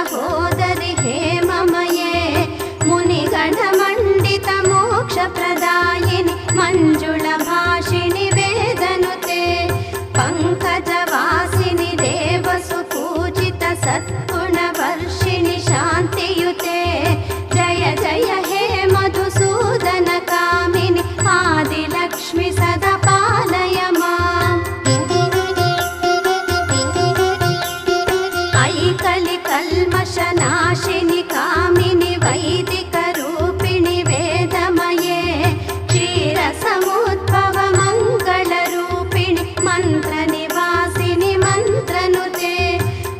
सहोदरि हेममये मुनिगणमण्डित मोक्षप्रदायिनि मञ्जुळभाषिणि वेदनुते पङ्कजवासिनि देवसुपूजित सद्गुणवर्षिणि शान्तियुते जय जय हे मधुसूदन कामिनि आदिलक्ष्मि सदा पालय माम् कल्मषनाशिनि कामिनि वैदिकरूपिणि वेदमये क्षीरसमुद्भव मङ्गलरूपिणि मन्त्रनिवासिनि मन्त्रनुते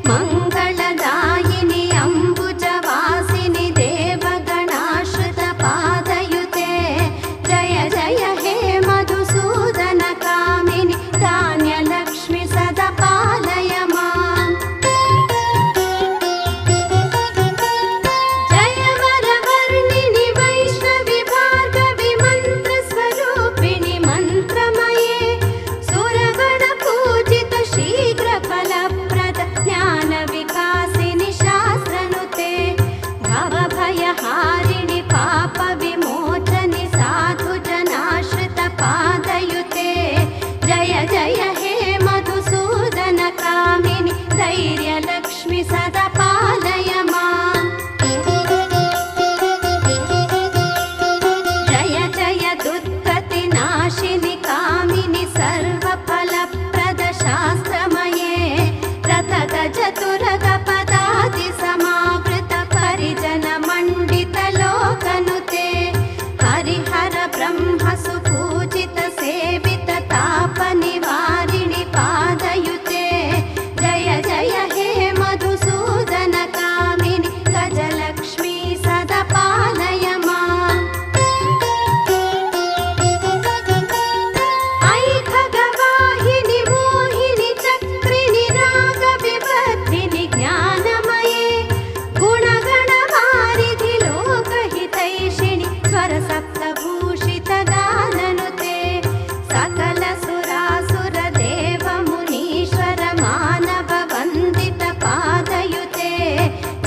मङ्गलदायिनि अम्बुजवासिनि देवगणाश्रितपादयुते जय जय हे मधुसूदन कामिनि धान्यलक्ष्मि सदा पालय माम् हारिणि पाप विमोचनि साधु जनाश्रित पादयुते जय जय हे मधुसूदन कामिनि धैर्यलक्ष्मि सदा पालय माम् जय जय दुर्गति नाशिनि कामिनि सर्वफलप्रद शास्त्रमये रथगज तुरग पदाति समावृत परिजन मण्डित लोकनुते हरिहर ब्रह्म सुपूजित सेवित ताप निवारिणि पादयुते जय जय हे मधुसूदन कामिनि गजलक्ष्मी सदा पालय माम् ऐखगवाहिनि मोहिनि चक्रिणि राग विवर्धिनि ज्ञानमये गुणगणवारिधि लोकहितैषिणि स्वरसप्तभूषित गाननुते सकल सुरासुर देव मुनीश्वर मानव वन्दित पादयुते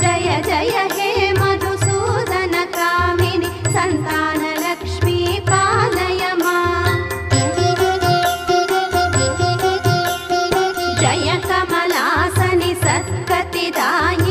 जय जय हे मधुसूदन कामिनि सन्तानलक्ष्मी पालय माम् जय कमलासनि सद्गतिदायिनि